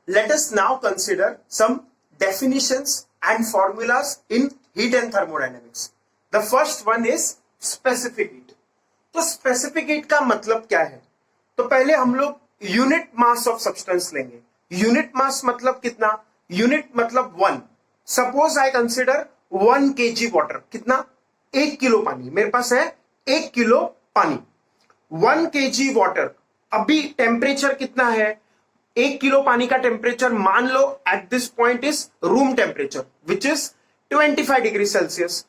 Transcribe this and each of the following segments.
Let us now consider some definitions and formulas in heat and thermodynamics. The first one is specific heat. तो specific heat का मतलब क्या है? तो पहले हम लोग यूनिट मास ऑफ सब्सटेंस लेंगे. यूनिट मास मतलब कितना? यूनिट मतलब 1. Suppose I consider 1 kg water. कितना? 1 किलो पानी. मेरे पास है 1 किलो पानी. 1 kg वाटर. अभी टेम्परेचर कितना है? 1 किलो पानी का टेम्परेचर मान लो at this point is room temperature which is 25 degree Celsius.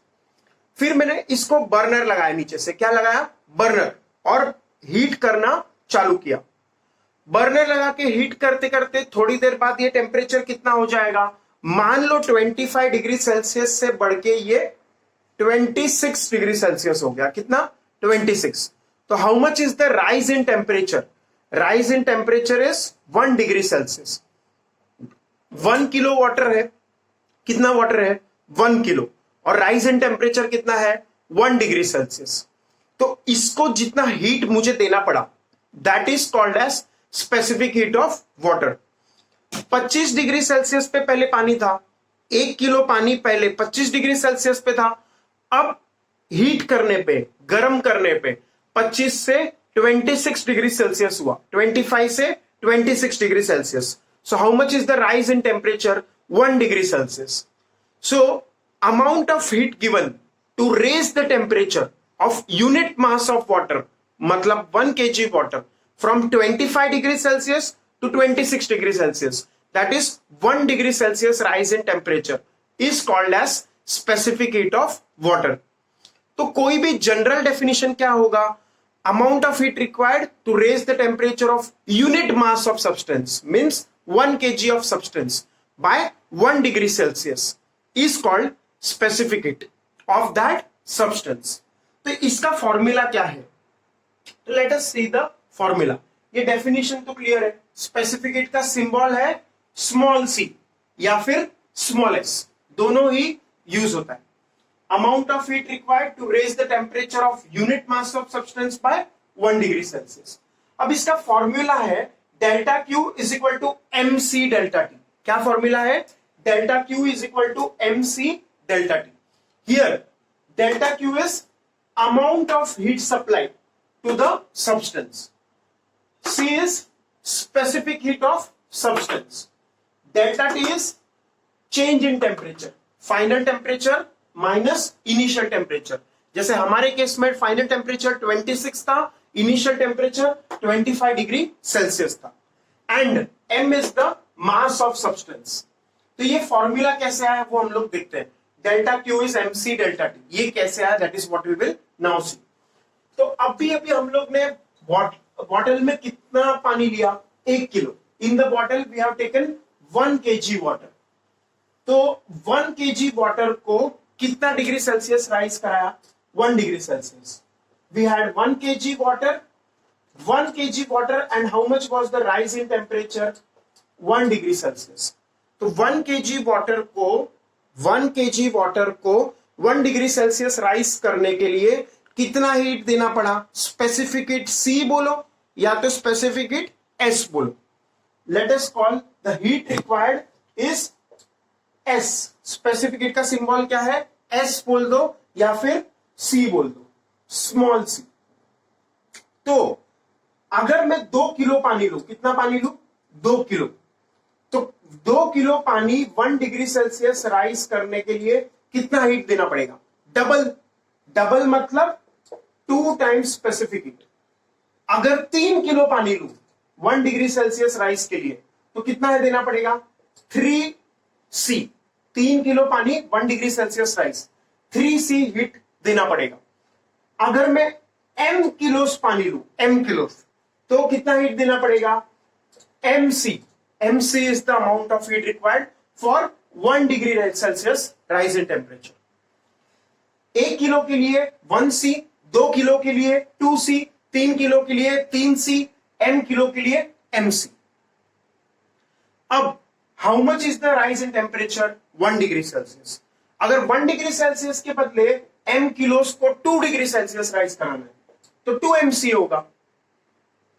फिर मैंने इसको बर्नर लगाया, नीचे से क्या लगाया? बर्नर, और हीट करना चालू किया. बर्नर लगा के हीट करते करते थोड़ी देर बाद ये टेम्परेचर कितना हो जाएगा? मान लो 25 डिग्री सेल्सियस से बढ़ के ये 26 डिग्री सेल्सियस हो गया. कितना? 26. तो how much is the rise in temperature? Rise in temperature is 1 degree Celsius. 1 kilo water है. कितना वाटर है? 1 किलो. और राइज इन टेम्परेचर कितना है? 1 डिग्री सेल्सियस. तो इसको जितना हीट मुझे देना पड़ा, that is called as specific heat of water. 25 degree Celsius पे पहले पानी था. 1 किलो पानी पहले 25 डिग्री सेल्सियस पे था. अब हीट करने पे, गर्म करने पे 25 से 26 डिग्री सेल्सियस हुआ. 25 से 26 degree Celsius. So how much is the rise in temperature? 1 degree Celsius. So amount of heat given to raise the temperature of unit mass of water, मतलब 1 kg water, from 25 degree Celsius to 26 degree Celsius, that is 1 degree Celsius rise in temperature, is called as specific heat of water. तो कोई भी general definition क्या होगा? amount of heat required to raise the temperature of unit mass of substance, means 1 kg of substance, by 1 degree Celsius is called specific heat of that substance. तो इसका formula क्या है? तो let us see the formula. ये definition तो clear है. Specific heat का symbol है स्मॉल सी या फिर स्मॉल एस, दोनों ही यूज होता है. Amount of heat required to raise the temperature of unit mass of substance by 1 degree Celsius. अब इसका फॉर्मूला है delta Q is equal to M C delta T. क्या फॉर्मूला है? Delta Q is equal to M c delta T. Here delta Q is amount of heat supplied to the substance. C is specific heat of substance. Delta T is change in temperature. Final temperature minus initial temperature. जैसे हमारे case में final temperature 26 था, initial temperature 25 degree Celsius था. And M is the mass of substance. तो ये formula कैसे आया वो हम लोग देखते हैं. Delta Q is MC delta T. ये कैसे आया? That is what we will now see. तो अभी हम लोग ने बॉटल में कितना पानी लिया? 1 kilo. In the bottle we have taken 1 kg water. तो 1 kg वाटर को कितना डिग्री सेल्सियस राइज कराया? 1 degree Celsius. We had 1 kg water, 1 kg water, and how much was the rise in temperature? 1 degree Celsius. तो 1 kg water को 1 degree Celsius rise करने के लिए कितना हीट देना पड़ा? स्पेसिफिक हीट C बोलो या तो स्पेसिफिक हीट S बोलो. Let us call the heat required is S. Specific heat का सिंबल क्या है? S बोल दो या फिर C बोल दो, स्मॉल c. तो अगर मैं 2 किलो पानी लू, कितना पानी लू? 2 किलो. तो 2 किलो पानी 1 डिग्री सेल्सियस राइज करने के लिए कितना हीट देना पड़ेगा? डबल मतलब 2 टाइम्स स्पेसिफिक हीट. अगर 3 किलो पानी लू 1 डिग्री सेल्सियस राइज के लिए तो कितना देना पड़ेगा? 3C. 3 किलो पानी 1 degree Celsius rise, 3C heat देना पड़ेगा. अगर मैं M किलोस पानी लू, M किलोस, तो कितना हीट देना पड़ेगा? MC. MC is the amount of heat required for 1 degree Celsius rise in temperature. 1 kilo के लिए 1C, 2 किलो के लिए 2C, 3 किलो के लिए 3C, M किलो के लिए MC. अब how much is the rise in temperature? 1 degree Celsius. अगर 1 डिग्री सेल्सियस के बदले M किलोस को 2 डिग्री सेल्सियस राइज कराना है तो 2MC होगा.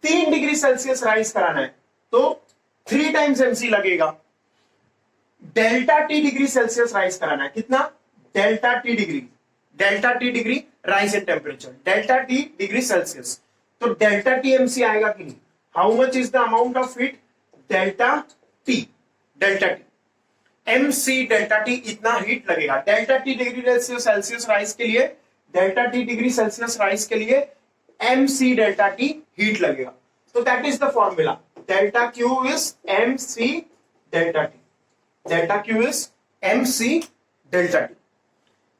3 डिग्री सेल्सियस राइज कराना है तो 3 टाइम्स mc लगेगा। Delta T degree Celsius rise कराना है, कितना? Delta T degree rise in temperature, delta T degree Celsius. तो डेल्टा टी एमसी आएगा कि नहीं? How much is the amount of heat? Delta T MC delta T, इतना heat लगेगा। Delta T degree Celsius rise के लिए, delta T degree Celsius rise के लिए एमसी डेल्टा टी हीट लगेगा। तो that is the formula, delta Q is MC delta T, delta Q is MC delta T.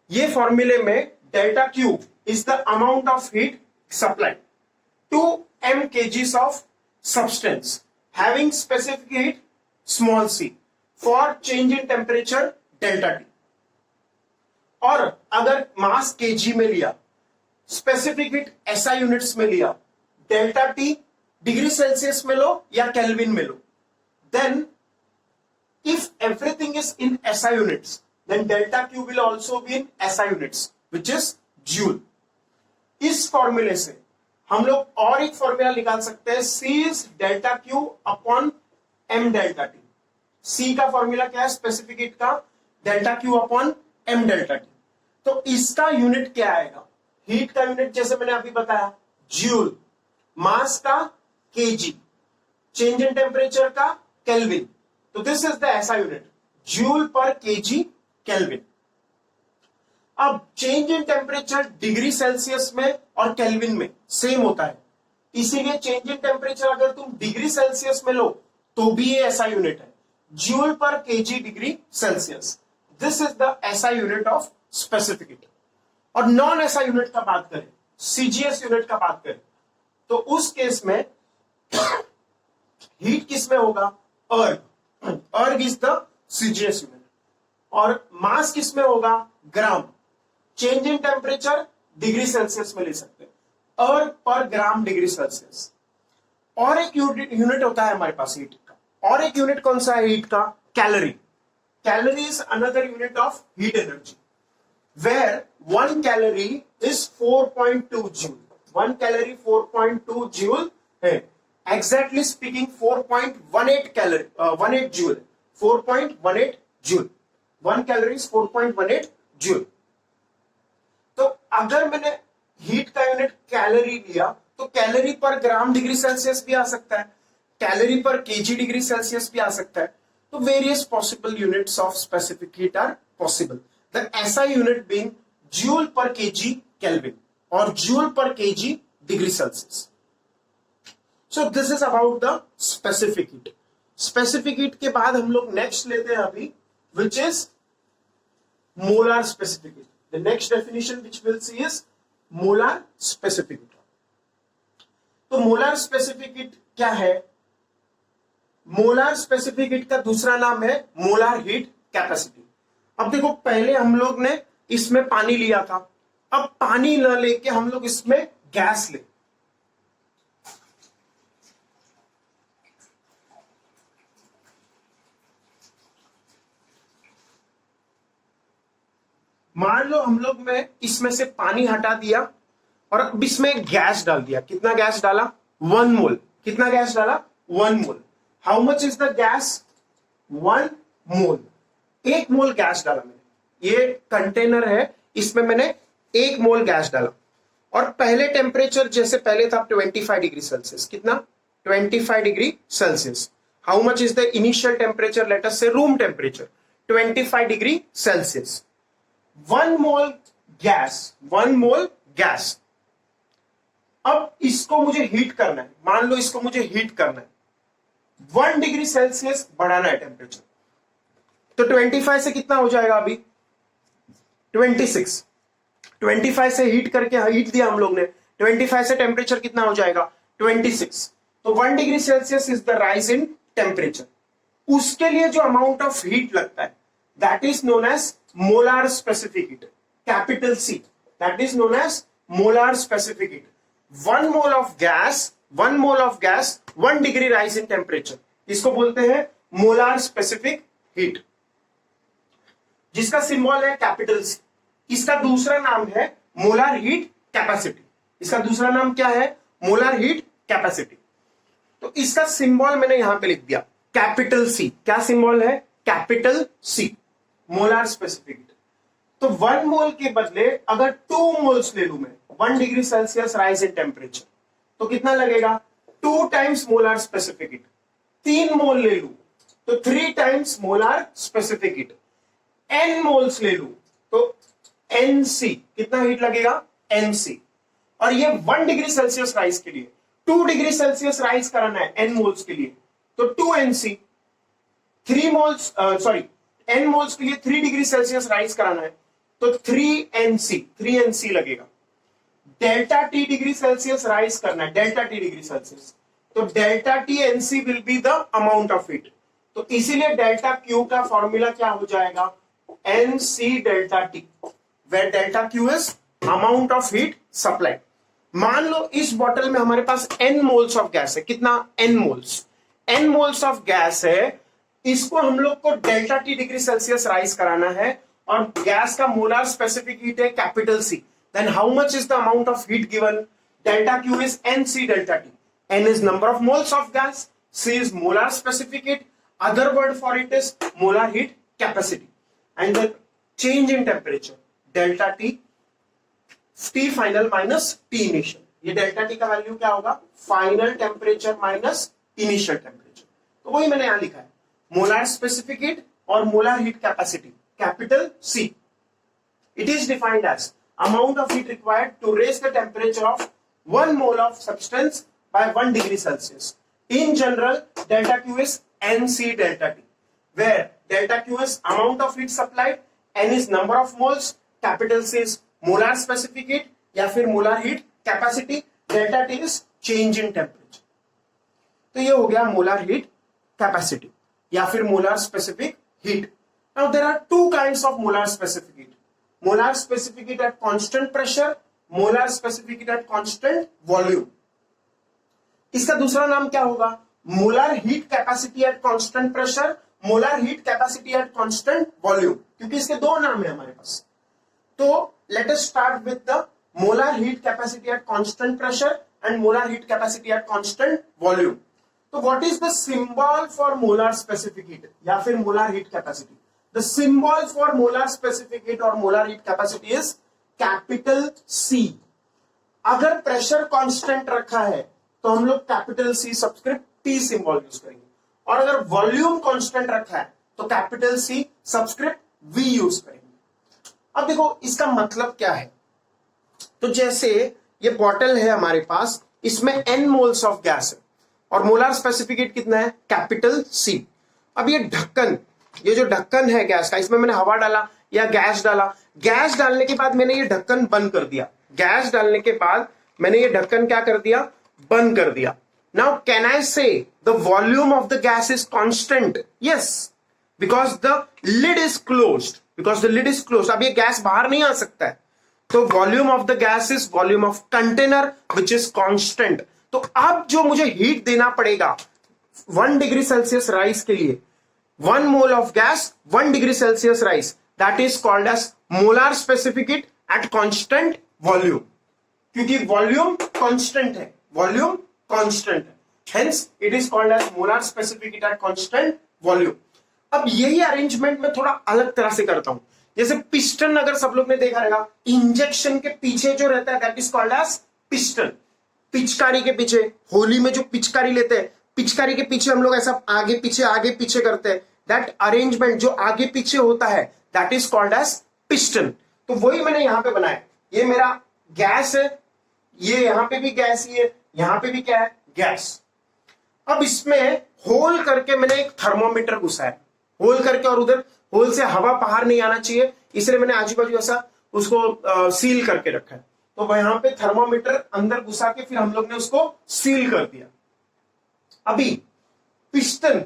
ये फॉर्मूले में delta Q is the amount of heat supplied to m kgs of substance having specific heat small c for change in temperature delta t। और अगर मास kg में लिया, specific heat SI units में लिया, delta T degree Celsius में लो या kelvin में लो, then if everything is in SI units, then delta Q will also be in SI units, which is joule। इस फॉर्मूले से हम लोग और एक फॉर्मूला निकाल सकते हैं, C is delta Q upon M delta T। C का फॉर्मूला क्या है? स्पेसिफिक हीट का delta Q upon M delta T। तो इसका यूनिट क्या आएगा? हीट का यूनिट जैसे मैंने अभी बताया जूल, मास का केजी, चेंज इन टेम्परेचर का केल्विन। तो दिस इज द ऐसा unit, joule per KG kelvin. अब change in temperature degree Celsius में और केल्विन में सेम होता है, इसीलिए चेंज इन टेम्परेचर अगर तुम डिग्री सेल्सियस में लो तो भी ये ऐसा यूनिट है, joule per KG degree Celsius. This is the ऐसा यूनिट ऑफ स्पेसिफिक हीट। और नॉन ऐसा यूनिट का बात करें, सीजीएस यूनिट का बात करें, तो उस केस में हीट किस में होगा? अर्ग इज द सीजीएस यूनिट। और मास किस में होगा? Gram. Change in temperature degree Celsius में ले सकते हैं, अर्ग पर ग्राम डिग्री सेल्सियस। और एक यूनिट होता है हमारे पास हीट का, और एक यूनिट कौन सा है हीट का? Calorie. Calorie is another unit of heat energy, where 1 calorie is 4.2 joule. 1 calorie 4.2 joule है। Exactly speaking 4.18 calorie, 18 joule, 4.18 joule. 1 calorie is 4.18 joule. तो अगर मैंने हीट का यूनिट कैलोरी लिया तो कैलोरी पर ग्राम डिग्री सेल्सियस भी आ सकता है, कैलोरी पर केजी डिग्री सेल्सियस भी आ सकता है। तो various possible units of specific heat are possible. The SI unit being joule per kg Kelvin or joule per kg degree Celsius. So this is about the specific heat. Specific heat के बाद हम लोग next लेते हैं अभी, which is molar specific heat. The next definition which we'll see is molar specific heat. तो molar specific heat क्या है? molar specific heat का दूसरा नाम है molar heat capacity। अब देखो, पहले हम लोग ने इसमें पानी लिया था, अब पानी न लेके हम लोग इसमें गैस ले। मान लो हम लोग में इसमें से पानी हटा दिया और अब इसमें गैस डाल दिया। कितना गैस डाला? 1 मोल। कितना गैस डाला? 1 mole. How much is the gas? 1 mole. 1 mole gas डाला मैंने, ये कंटेनर है, इसमें मैंने 1 मोल गैस डाला। और पहले टेम्परेचर जैसे पहले था 25 डिग्री सेल्सियस। कितना? 25 degree Celsius. How much is the initial temperature? Let us से room temperature 25 degree Celsius. 1 mole gas, 1 mole gas. अब इसको मुझे हीट करना है, मान लो इसको मुझे हीट करना है, 1 डिग्री सेल्सियस बढ़ाना है टेम्परेचर। तो 25 से कितना हो जाएगा? अभी 26। 25 से हीट करके हीट दिया हम लोग ने, 25 से टेम्परेचर कितना हो जाएगा? 26। तो 1 degree Celsius is the rise in temperature. उसके लिए जो अमाउंट ऑफ हीट लगता है that is known as molar specific heat, capital C, that is known as molar specific heat. 1 mole of gas, 1 mole of gas, 1 degree rise in temperature, इसको बोलते हैं molar specific heat, जिसका symbol है capital C. इसका दूसरा नाम है molar heat capacity. इसका दूसरा नाम क्या है? Molar heat capacity. तो इसका सिंबल मैंने यहां पे लिख दिया, कैपिटल सी, क्या सिंबल है? Capital C, molar specific heat. तो 1 मोल के बदले अगर 2 मोल्स ले लू मैं, 1 degree Celsius rise in temperature, तो कितना लगेगा? 2 टाइम्स मोलार स्पेसिफिक हीट। 3 मोल ले लू तो 3 times molar specific heat. n moles ले लू तो nc, कितना हीट लगेगा? nc। और ये 1 डिग्री सेल्सियस राइज के लिए 2 डिग्री सेल्सियस राइज कराना है n मोल्स के लिए, तो 2nc। 3 मोल्स n मोल्स के लिए 3 डिग्री सेल्सियस राइज कराना है, तो 3nc लगेगा। Delta T degree Celsius rise करना है, डेल्टा टी डिग्री सेल्सियस, तो delta T NC will be the amount of heat. तो इसीलिए डेल्टा क्यू का फॉर्मूला क्या हो जाएगा? NC delta T, where delta Q is amount of heat supplied. मान लो इस बॉटल में हमारे पास n मोल्स ऑफ गैस है, कितना? n मोल्स ऑफ गैस है। इसको हम लोग को delta T degree Celsius rise कराना है और गैस का मोलार स्पेसिफिक हीट है capital C. Then how much is the amount of heat given? Delta Q is nc delta T. n is number of moles of gas, c is molar specific heat, other word for it is molar heat capacity, and the change in temperature delta t, t final minus t initial। ये delta T का value क्या होगा? Final temperature minus initial temperature. तो वही मैंने यहां लिखा है, मोलार स्पेसिफिक हीट और molar heat capacity, capital C. It is defined as amount of heat required to raise the temperature of 1 mole of substance by 1 degree Celsius. In general, delta Q is NC delta T, where delta Q is amount of heat supplied, N is number of moles, capital C is molar specific heat या फिर molar heat capacity, delta T is change in temperature. तो ये हो गया molar heat capacity या फिर molar specific heat. Now there are two kinds of molar specific heat. Molar specific heat at constant pressure, molar specific heat at constant volume. इसका दूसरा नाम क्या होगा? Molar heat capacity at constant pressure, molar heat capacity at constant volume, क्योंकि इसके दो नाम है हमारे पास। तो let us start with the molar heat capacity at constant pressure and molar heat capacity at constant volume. तो what is the symbol for molar specific heat या फिर molar heat capacity? The symbol for molar specific heat or molar heat capacity is capital C. अगर pressure constant रखा है तो हम लोग capital C subscript T symbol use करेंगे, और अगर वॉल्यूम कांस्टेंट रखा है तो capital C subscript V use करेंगे। अब देखो इसका मतलब क्या है। तो जैसे ये बॉटल है हमारे पास, इसमें n मोल्स ऑफ गैस है और मोलार स्पेसिफिक हीट कितना है? Capital C। अब ये ढक्कन, ये जो ढक्कन है गैस का, इसमें मैंने हवा डाला या गैस डाला, गैस डालने के बाद मैंने ये ढक्कन बंद कर दिया, गैस डालने के बाद मैंने ये ढक्कन क्या कर दिया? बंद कर दिया। Now can I say the volume of the gas is constant? Yes, because the lid is closed, because the lid is closed. अब ये गैस बाहर नहीं आ सकता है, तो volume of the gas is volume of container which is constant. तो अब जो मुझे हीट देना पड़ेगा 1 डिग्री सेल्सियस राइज के लिए, 1 mole of gas, 1 degree Celsius rise, that is called as molar specific heat at constant volume. क्योंकि volume constant है, वॉल्यूम कांस्टेंट है, hence it is called as molar specific heat at constant volume. अब यही arrangement मैं थोड़ा अलग तरह से करता हूं। जैसे पिस्टन अगर सब लोग ने देखा रहेगा, इंजेक्शन के पीछे जो रहता है that is called as piston. पिचकारी के पीछे, होली में जो पिचकारी लेते हैं, पिचकारी के पीछे हम लोग ऐसा आगे पीछे करते हैं। दैट अरेंजमेंट जो आगे पीछे होता है that is called as piston. तो वही मैंने यहां पे बनाया। ये मेरा गैस है, ये यहां पे भी गैस ही है, यहां पे भी क्या है? गैस। अब इसमें होल करके मैंने एक थर्मोमीटर घुसाया, होल करके, और उधर होल से हवा बाहर नहीं आना चाहिए, इसलिए मैंने आजू बाजू ऐसा उसको सील करके रखा है। तो वहां पे थर्मोमीटर अंदर घुसा के फिर हम लोग ने उसको सील कर दिया। अभी पिस्टन,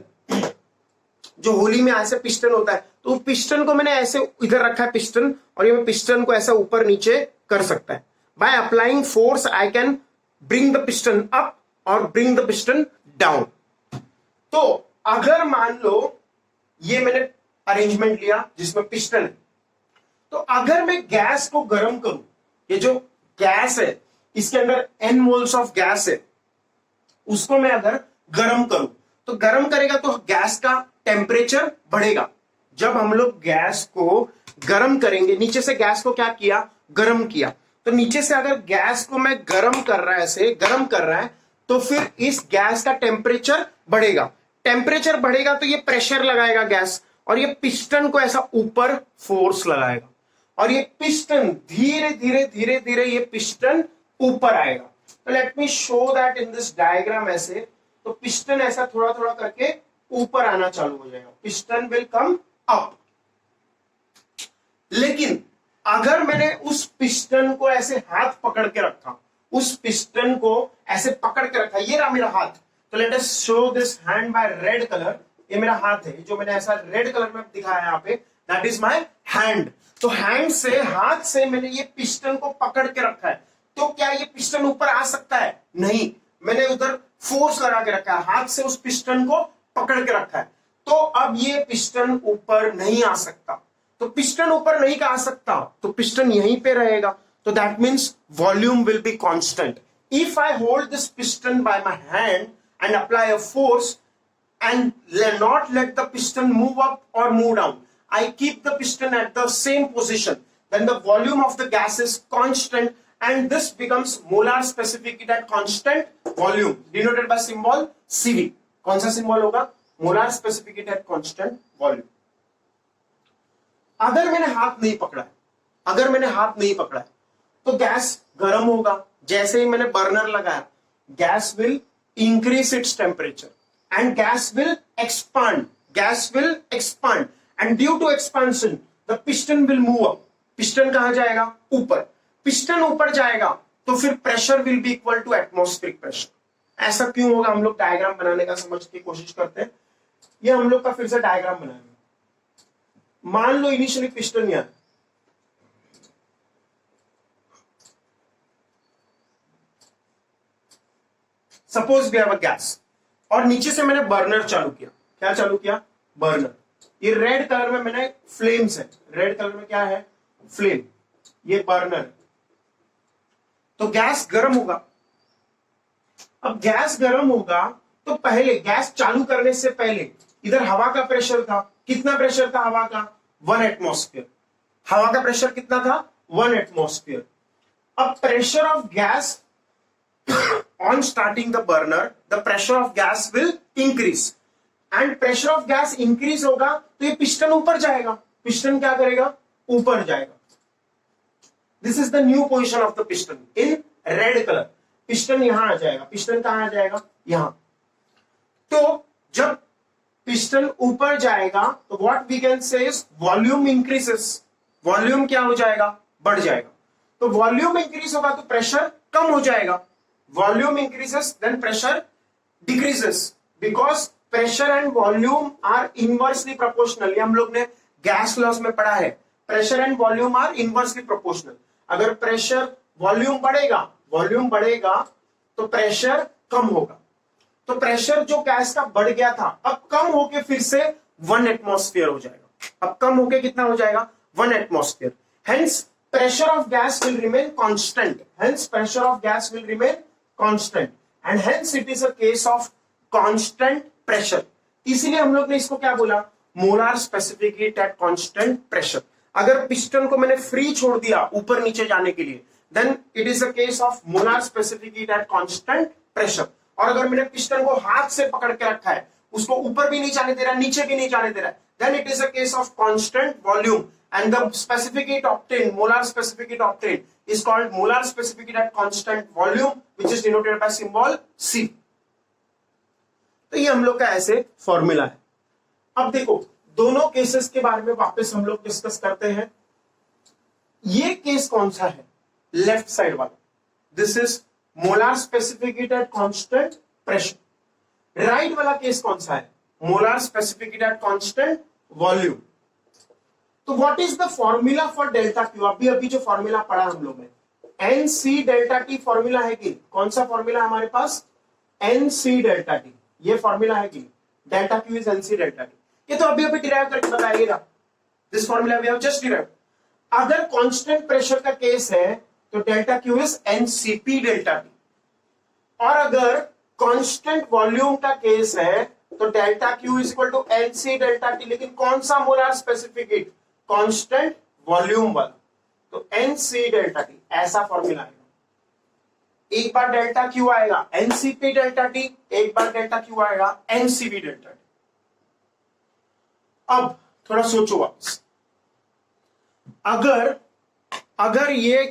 जो होली में ऐसे पिस्टन होता है, तो पिस्टन को मैंने ऐसे इधर रखा है पिस्टन, और ये पिस्टन को ऐसा ऊपर नीचे कर सकता है। By applying force I can bring the piston up और ब्रिंग द पिस्टन डाउन। तो अगर मान लो ये मैंने अरेंजमेंट लिया जिसमें पिस्टन है, तो अगर मैं गैस को गर्म करूं, ये जो गैस है इसके अंदर n मोल्स ऑफ गैस है, उसको मैं अगर गर्म करूं तो गर्म करेगा तो गैस का टेम्परेचर बढ़ेगा। जब हम लोग गैस को गर्म करेंगे, नीचे से गैस को क्या किया, गर्म किया, तो नीचे से अगर गैस को मैं गर्म कर रहा है, ऐसे गर्म कर रहा है, तो फिर इस गैस का टेम्परेचर बढ़ेगा। टेम्परेचर बढ़ेगा तो ये प्रेशर लगाएगा गैस, और ये पिस्टन को ऐसा ऊपर फोर्स लगाएगा, और ये पिस्टन धीरे धीरे धीरे धीरे ये पिस्टन ऊपर आएगा। तो let me show that in this diagram. ऐसे तो पिस्टन ऐसा थोड़ा थोड़ा करके ऊपर आना चालू हो जाएगा, पिस्टन विल कम अप। लेकिन अगर मैंने उस पिस्टन को ऐसे हाथ पकड़ के रखा, उस पिस्टन को ऐसे पकड़ के रखा, ये रहा मेरा हाथ, तो let us show this hand by red colour. ये मेरा हाथ है, जो मैंने ऐसा रेड कलर में दिखाया यहाँ पे, दैट इज माय हैंड। तो हैंड से, हाथ से मैंने ये पिस्टन को पकड़ के रखा है, तो क्या ये पिस्टन ऊपर आ सकता है? नहीं, मैंने उधर फोर्स लगा के रखा है, हाथ से उस पिस्टन को पकड़ के रखा है, तो अब ये पिस्टन ऊपर नहीं आ सकता। तो पिस्टन ऊपर नहीं आ सकता तो पिस्टन यहीं पे रहेगा, तो that means volume will be constant. If I hold this piston by my hand and apply a force and not let the piston move up or move down, I keep the piston at the same position, then the volume of the gas is constant and this becomes molar specific heat at constant volume, denoted by symbol Cv। कौन सा symbol होगा? molar specific heat at constant volume। अगर मैंने हाथ नहीं पकड़ा है, अगर मैंने हाथ नहीं पकड़ा है तो गैस गर्म होगा। जैसे ही मैंने बर्नर लगाया, gas will increase its temperature and gas will expand, gas will expand and due to expansion the piston will move up। piston कहां जाएगा? ऊपर। piston ऊपर जाएगा तो फिर pressure will be equal to atmospheric pressure। ऐसा क्यों होगा? हम लोग डायग्राम बनाने का समझ की कोशिश करते हैं। ये हम लोग का फिर से डायग्राम बनाएंगे। मान लो इनिशियली पिस्टन यहां, suppose we have a gas, और नीचे से मैंने बर्नर चालू किया। क्या चालू किया? बर्नर। ये रेड कलर में मैंने फ्लेम्स है, रेड कलर में क्या है? फ्लेम। ये बर्नर। तो गैस गर्म होगा। अब गैस गर्म होगा तो पहले, गैस चालू करने से पहले इधर हवा का प्रेशर था। कितना प्रेशर था हवा का? 1 एटमॉस्फेयर। हवा का प्रेशर कितना था? 1 एटमॉस्फेयर। अब pressure of gas on starting the burner, the pressure of gas will increase and pressure of gas increase होगा तो ये पिस्टन ऊपर जाएगा। पिस्टन क्या करेगा? ऊपर जाएगा। This is the new position of the piston in red color। Piston यहां आ जाएगा। पिस्टन कहां आ जाएगा? यहां। तो जब पिस्टन ऊपर जाएगा तो what we can say is volume increases। Volume क्या हो जाएगा? बढ़ जाएगा। तो वॉल्यूम इंक्रीज होगा तो प्रेशर कम हो जाएगा। volume increases then pressure decreases because pressure and volume are inversely proportional। ये हम लोग ने गैस लॉस में पढ़ा है, pressure and volume are inversely proportional। अगर प्रेशर वॉल्यूम बढ़ेगा तो प्रेशर कम होगा। तो प्रेशर जो गैस का बढ़ गया था अब कम होके फिर से 1 एटमॉस्फेयर हो जाएगा। अब कम होके कितना हो जाएगा? 1 atmosphere. Hence pressure of gas will remain constant। Hence pressure of gas will remain constant and hence it is a case of constant pressure। इसीलिए हम लोग ने इसको क्या बोला? Molar specific heat at constant pressure. अगर पिस्टन को मैंने फ्री छोड़ दिया ऊपर नीचे जाने के लिए, then it is a case of molar specific heat at constant pressure. और अगर मैंने पिस्टन को हाथ से पकड़ के रखा है, उसको ऊपर भी नहीं जाने दे रहा, नीचे भी नहीं जाने दे रहा, then it is a case of constant volume and the specific heat obtained, molar specific heat obtained is called molar specific heat at constant volume which is denoted by symbol C। तो ये हम लोग का ऐसे formula है। अब देखो दोनों केसेस के बारे में वापस हम लोग डिस्कस करते हैं। ये केस कौन सा है? लेफ्ट साइड वाला, this is molar specific heat at constant pressure. Right वाला केस कौन सा है? Molar specific heat at constant volume. तो what is the formula for delta Q? अभी जो फॉर्मूला पढ़ा हम लोग ने, N C delta T formula है कि? कौन सा फॉर्मूला हमारे पास? N C delta T. ये फॉर्मूला है कि delta Q is N C delta T. ये तो अभी डिराइव करके बताइएगा। This formula we have just derived. अगर कांस्टेंट प्रेशर का केस है तो delta Q is N C P delta T, और अगर कांस्टेंट वॉल्यूम का केस है तो delta Q is equal to NC delta T, लेकिन कौन सा molar specific heat? Constant volume वाला। तो एनसी डेल्टा टी ऐसा फॉर्मूला आएगा। एक बार डेल्टा क्यू आएगा एनसीपी डेल्टा टी, एक बार डेल्टा क्यू आएगा एनसीबी डेल्टा टी। अब थोड़ा सोचो वापस, अगर ये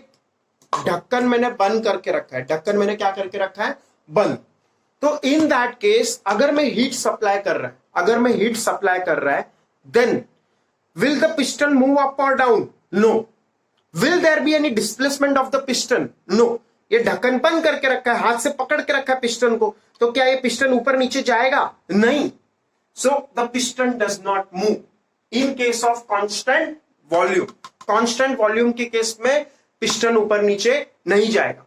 ढक्कन मैंने बंद करके रखा है, ढक्कन मैंने क्या करके रखा है? बंद। तो इन दैट केस अगर मैं हीट सप्लाई कर रहा है, then will the piston move up or down? No. Will there be any displacement of the piston? No. ये ढक्कन बंद करके रखा है, हाथ से पकड़ के रखा है पिस्टन को, तो क्या ये पिस्टन ऊपर नीचे जाएगा? नहीं। So the piston does not move in case of constant volume. Constant volume के केस में पिस्टन ऊपर नीचे नहीं जाएगा।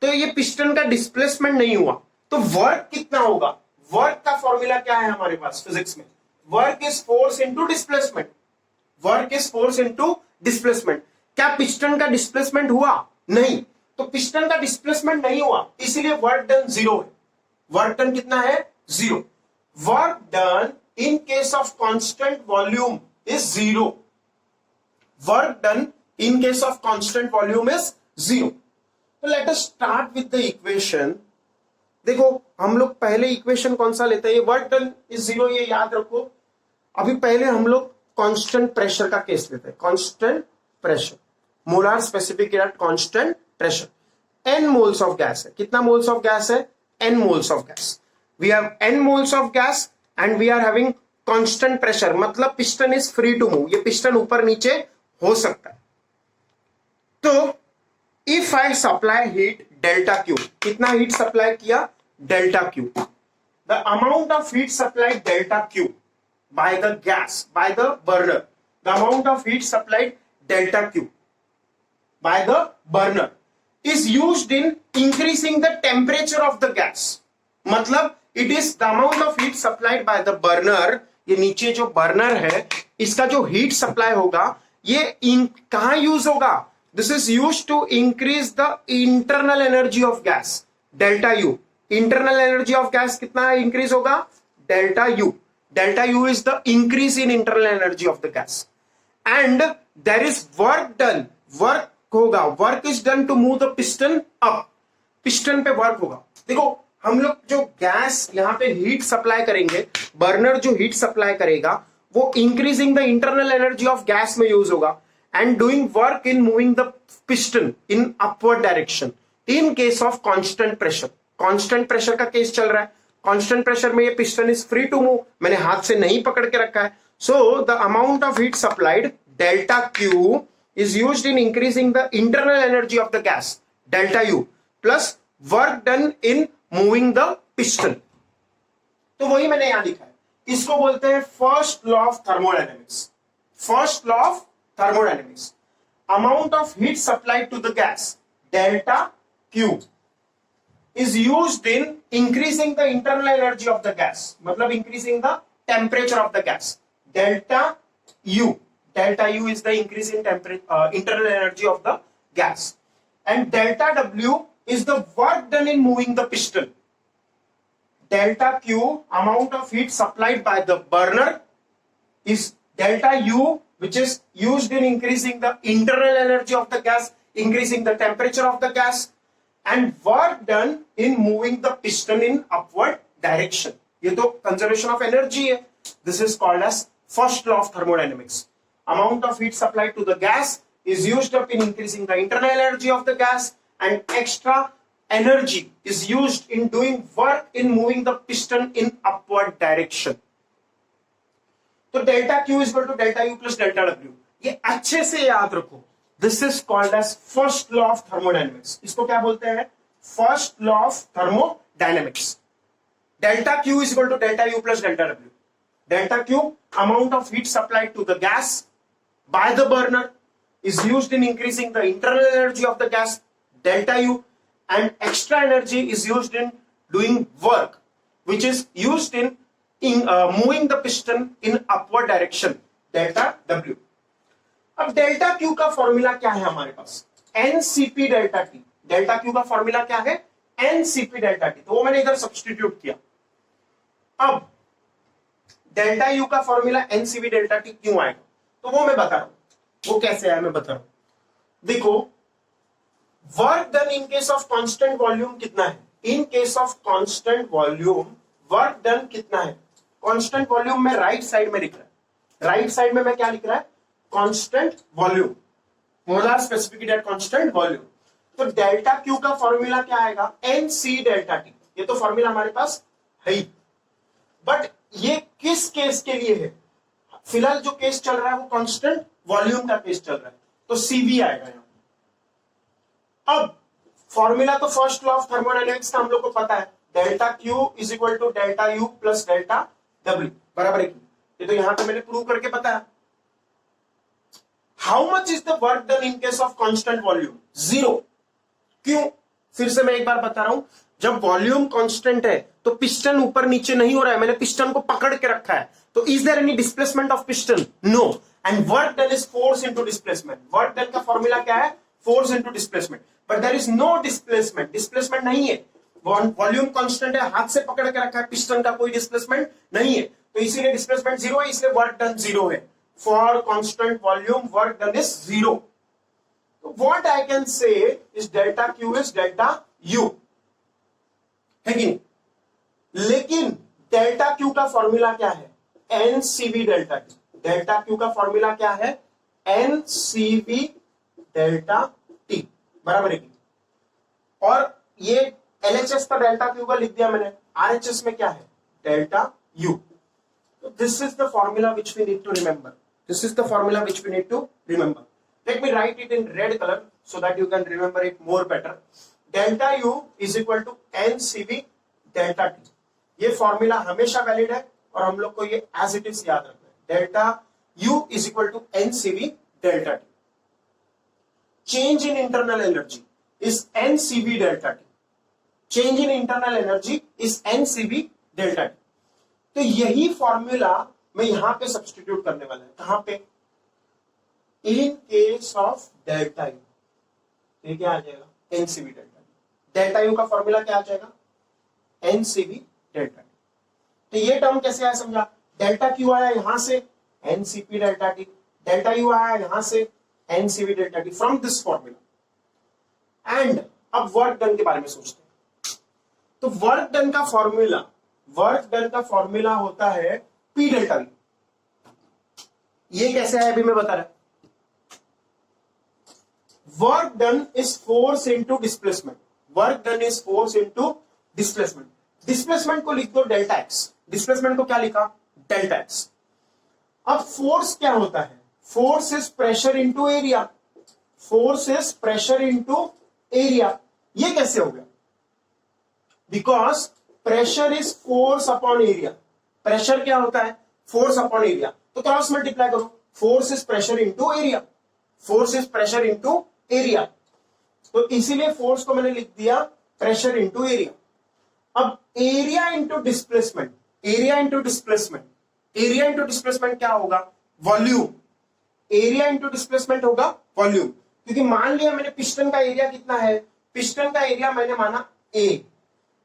तो ये पिस्टन का डिस्प्लेसमेंट नहीं हुआ, तो वर्क कितना होगा? वर्क का फॉर्मूला क्या है हमारे पास फिजिक्स में? Work is force into displacement. Work is force into displacement. क्या पिस्टन का डिस्प्लेसमेंट हुआ? नहीं। तो पिस्टन का डिस्प्लेसमेंट नहीं हुआ, इसीलिए वर्क डन जीरो है। वर्क डन कितना है? Zero. Work done in case of constant volume is zero. Work done in case of constant volume is zero. तो let us start with the equation. देखो हम लोग पहले इक्वेशन कौन सा लेते हैं? वर्क डन इज जीरो, ये याद रखो। अभी पहले हम लोग कांस्टेंट प्रेशर का केस लेते हैं। Constant pressure, molar specific at constant pressure. n moles of gas है। कितना मोल्स ऑफ गैस है? n moles of gas. We have n moles of gas and we are having constant pressure, मतलब piston is free to move. ये piston ऊपर नीचे हो सकता है। तो if I supply heat delta Q, कितना हीट सप्लाई किया? Delta Q. The amount of heat supplied delta Q by the gas, by the burner, the amount of heat supplied delta Q by the burner is used in increasing the temperature of the gas. मतलब it is the amount of heat supplied by the burner। ये नीचे जो burner है इसका जो heat supply होगा ये कहां यूज होगा? This is use to increase the internal energy of gas, delta U. Internal energy of gas कितना इंक्रीज होगा? Delta U. Delta U is the increase in internal energy of the gas. And there is work done. Work होगा, work is done to move the piston up. Piston पे work होगा। देखो हम लोग जो gas यहां पे हीट सप्लाई करेंगे, बर्नर जो हीट सप्लाई करेगा वो increasing the internal energy of gas में यूज होगा and doing work in moving the piston in upward direction in case of constant pressure. Constant pressure का केस चल रहा है। कांस्टेंट प्रेशर में ये piston is free to move, मैंने हाथ से नहीं पकड़ के रखा है। सो the amount of heat supplied delta Q is used in increasing the internal energy of the gas, delta U, plus work done in moving the piston. तो वही मैंने यहां लिखा है, इसको बोलते हैं first law of thermodynamics. First law of thermodynamics, amount of heat supplied to the gas delta Q is used in increasing the internal energy of the gas, मतलब increasing the temperature of the gas. Delta U is the increase in internal energy of the gas, and delta W is the work done in moving the piston. Delta Q, amount of heat supplied by the burner, is delta U, which is used in increasing the internal energy of the gas, increasing the temperature of the gas, and work done in moving the piston in upward direction. ये तो conservation of energy है. This is called as first law of thermodynamics. Amount of heat supplied to the gas is used up in increasing the internal energy of the gas, and extra energy is used in doing work in moving the piston in upward direction. तो delta Q is equal to delta U plus delta W. ये अच्छे से याद रखो। This is called as first law of thermodynamics. इसको क्या बोलते हैं? First law of thermodynamics. Delta Q is equal to delta U plus delta W. Delta Q, amount of heat supplied to the gas by the burner, is used in increasing the internal energy of the gas, delta U, and extra energy is used in doing work, which is used in moving the piston in upward direction, delta W. अब delta Q का formula क्या है हमारे पास? NCP delta T. Delta Q का formula क्या है? NCP delta T. तो वो मैंने इधर सब्स्टिट्यूट किया। अब डेल्टा यू का फॉर्मूला एनसीवी डेल्टा टी क्यों आएगा, तो वो मैं बता रहा हूं, वो कैसे आया मैं बता रहा हूं। देखो work done in case of constant volume कितना है, इन case of constant volume work done कितना है, कांस्टेंट वॉल्यूम में राइट साइड में लिख रहा है, राइट साइड में मैं क्या लिख रहा है, constant volume, molar specific at constant volume. तो डेल्टा क्यू का फॉर्मूला क्या आएगा, एन सी डेल्टा टी, ये तो फॉर्मूला हमारे पास है ही, बट ये किस केस के लिए है, फिलहाल जो केस चल रहा है वो कांस्टेंट वॉल्यूम का केस चल रहा है, तो सीवी आएगा यहां। अब फॉर्मूला तो फर्स्ट लॉ ऑफ थर्मोडायनेमिक्स का हम लोग को पता है, delta Q is equal to delta U plus delta W बराबर है, ये तो यहां पे मैंने प्रूव करके बताया। How much is the work done in case of constant volume, 0। क्यों, फिर से मैं एक बार बता रहा हूं, जब वॉल्यूम कांस्टेंट है तो पिस्टन ऊपर नीचे नहीं हो रहा है, मैंने पिस्टन को पकड़ के रखा है, तो is there any displacement of piston, no, and work done is force into displacement, work done का फॉर्मूला क्या है, force into displacement, but there is no displacement, displacement नहीं है, वॉल्यूम कांस्टेंट है, हाथ से पकड़ के रखा है, पिस्टन का कोई डिस्प्लेसमेंट नहीं है, तो इसीलिए डिस्प्लेसमेंट 0 है, इसलिए वर्क डन 0 है। For constant volume work done is 0। तो what I can say is delta Q is delta U, है कि नहीं, लेकिन डेल्टा क्यू का फॉर्मूला क्या है, N CV delta T, delta Q का फॉर्मूला क्या है, एन सीवी डेल्टा टी बराबर है, और ये एलएचएस का डेल्टा क्यू का लिख दिया मैंने, आरएचएस में क्या है, डेल्टा यू। तो this is the formula which we need to remember, this is the formula which we need to remember. Let me write it in red colour so that you can remember it more better. Delta U is equal to NCV delta T. ये formula हमेशा valid है और हम लोग को ये as it is याद रखना है, delta U is equal to NCV delta T. Change in internal energy is NCV delta T. Change in internal energy is NCV delta T. तो यही फॉर्मूला मैं यहां पे सब्स्टिट्यूट करने वाला है, कहां पे, इन केस ऑफ डेल्टा यू, ये क्या आ जाएगा, NCV delta T, delta U का फॉर्मूला क्या आ जाएगा, एनसीवी डेल्टा टी। तो ये टर्म कैसे आया समझा, डेल्टा क्यू आया यहां से NCP delta T, delta U आया यहां से NCV delta T from this formula. And अब वर्क डन के बारे में सोचते हैं, तो वर्क डन का फॉर्मूला, वर्क डन का फॉर्मूला होता है पी डेल्टा वी। ये कैसे आया अभी मैं बता रहा, work done is force into displacement, work done is force into displacement, displacement को लिख दो डेल्टा एक्स, डिस्प्लेसमेंट को क्या लिखा, डेल्टा एक्स। अब फोर्स क्या होता है, force is pressure into area, force is pressure into area. ये कैसे हो गया, because pressure is force upon area, pressure क्या होता है, फोर्स अपॉन एरिया, तो क्रॉस मल्टीप्लाई करो, force is pressure into area, force is pressure into area, तो इसीलिए फोर्स को मैंने लिख दिया प्रेशर इनटू एरिया। अब area into displacement, area into displacement, area into displacement क्या होगा, वॉल्यूम, एरिया इनटू डिस्प्लेसमेंट होगा वॉल्यूम, क्योंकि मान लिया मैंने पिस्टन का एरिया कितना है, पिस्टन का एरिया मैंने माना ए,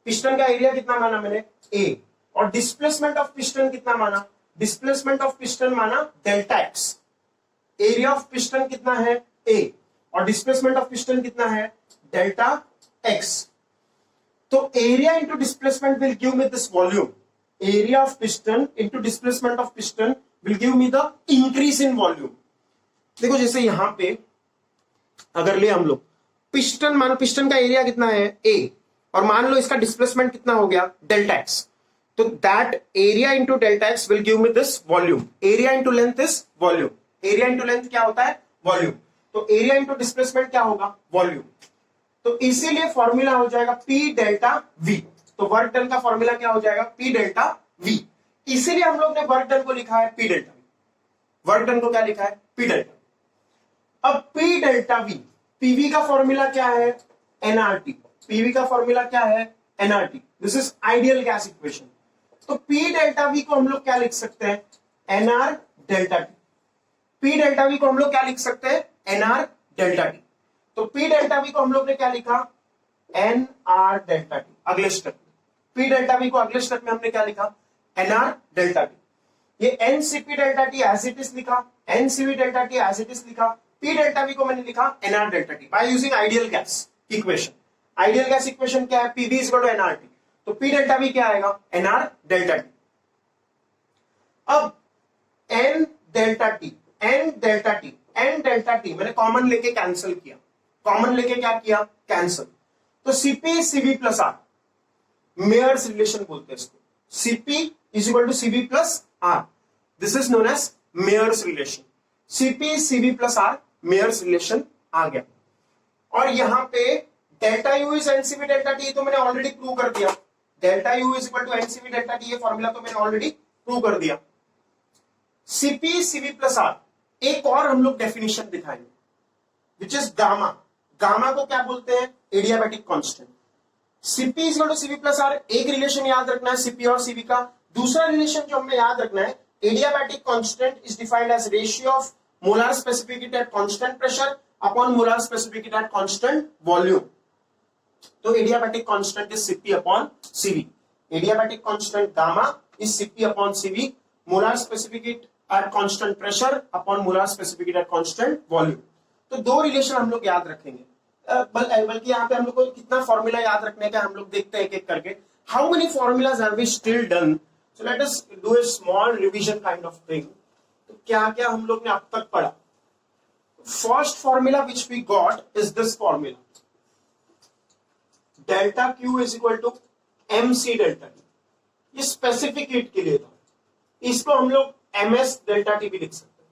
पिस्टन का एरिया कितना माना मैंने ए, और डिस्प्लेसमेंट ऑफ पिस्टन कितना माना, डिस्प्लेसमेंट ऑफ पिस्टन माना delta x, area of piston कितना है ए, और डिस्प्लेसमेंट ऑफ पिस्टन कितना है डेल्टा एक्स। तो area into displacement will give me this volume, area of piston into displacement of piston will give me the increase in volume. देखो जैसे यहां पे अगर ले हम लोग पिस्टन, मानो पिस्टन का एरिया कितना है ए, और मान लो इसका डिस्प्लेसमेंट कितना हो गया डेल्टा एक्स, तो that area into delta x will give me this volume, area into length is volume, area into length क्या होता है वॉल्यूम, तो एरिया इंटू डिस्प्लेसमेंट क्या होगा वॉल्यूम, तो इसीलिए फॉर्मूला हो जाएगा पी डेल्टा वी। तो वर्क डन का फॉर्मूला क्या हो जाएगा, पी डेल्टा वी, इसीलिए हम लोग ने वर्क डन को लिखा है P delta V, work done को क्या लिखा है पी डेल्टा। अब पी डेल्टा वी, पीवी का फॉर्मूला क्या है एनआरटी, पीवी का फॉर्मूला क्या है NRT, this is ideal gas equation. तो पी डेल्टा वी को हम लोग क्या लिख सकते हैं, NR delta T, P delta V को हम लोग क्या लिख सकते हैं एनआर डेल्टा टी। तो पी डेल्टा वी को हम लोग ने क्या लिखा एन आर डेल्टा टी, अगले स्टेप में पी डेल्टा वी को अगले स्टेप में हमने क्या लिखा एनआर डेल्टा टी। ये NCP delta T as it is लिखा, NCV delta T as it is लिखा, पी डेल्टा वी को मैंने लिखा NR delta T by using ideal gas equation. Ideal gas equation क्या है? PV is equal to NRT, तो P delta V क्या आएगा? NR delta T. अब N delta T, N delta T, N delta T मैंने common लेके cancel किया, common लेके क्या किया? कैंसिल। तो CP CV plus R, Mayer's relation बोलते हैं इसको, CP is equal to CV plus R, this is known as Mayer's relation. CP CV plus R Mayer's relation आ गया। और यहां पे delta U is NCV delta T, तो मैंने ऑलरेडी प्रूव कर दिया, delta U is equal to NCV delta T, ये फॉर्मूला तो मैंने ऑलरेडी प्रूव कर दिया। सीपी सीवी प्लस आर, एक और हम लोग डेफिनेशन दिखाएंगे विच इज गामा। गामा को क्या बोलते हैं? Adiabatic constant. CP is equal to CV plus R, एक रिलेशन याद रखना है सीपी और सीवी का। दूसरा रिलेशन जो हमें याद रखना है, adiabatic constant is defined as ratio of molar specificity at constant pressure upon molar specificity at constant volume. तो adiabatic constant is CP upon CV, adiabatic constant gamma is CP upon CV, molar specificity at constant pressure upon molar specificity at constant volume. तो दो relation हम लोग याद रखेंगे, बल्कि यहाँ पे हम लोग को कितना फॉर्मूला याद रखने का हम लोग देखते हैं एक एक करके। How many formulas have we still done? So let us do a small revision kind of thing. तो क्या क्या हम लोग ने अब तक पढ़ा? First formula which we got is this formula, delta Q is equal to M C delta T. ये स्पेसिफिक हीट के लिए था, इसको हम लोग एम एस डेल्टा टी भी लिख सकते हैं,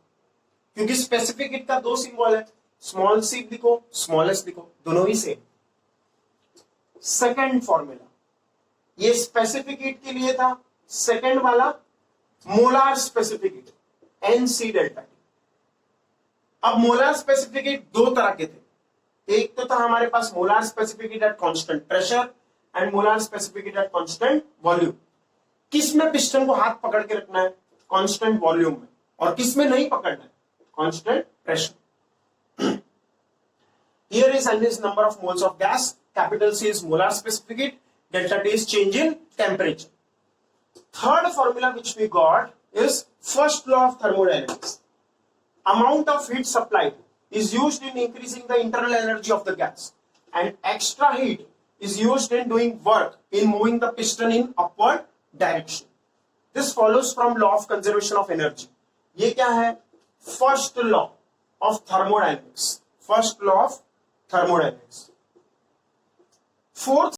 क्योंकि स्पेसिफिक हीट का दो सिंबल है, स्मॉल सी लिखो स्मॉल एस लिखो, दोनों ही सेम। सेकेंड फॉर्मूला, ये स्पेसिफिक हीट के लिए था, सेकेंड वाला molar specific heat NC delta T. अब मोलार स्पेसिफिक हीट दो तरह के थे, एक तो था हमारे पास molar specific heat at constant pressure and molar specific heat at constant volume. किस में पिस्टन को हाथ पकड़ के रखना है? कांस्टेंट वॉल्यूम में। और किस में नहीं पकड़ना है? Constant pressure. Here is Henry's number of moles of gas. Capital C is molar specific heat. Delta T is change in temperature. Third formula which we got is first law of thermodynamics. Amount of heat supplied is used in increasing the internal energy of the gas, and extra heat is used in doing work in moving the piston in upward direction. This follows from law of conservation of energy. ये क्या है? First law of thermodynamics. First law of thermodynamics. Fourth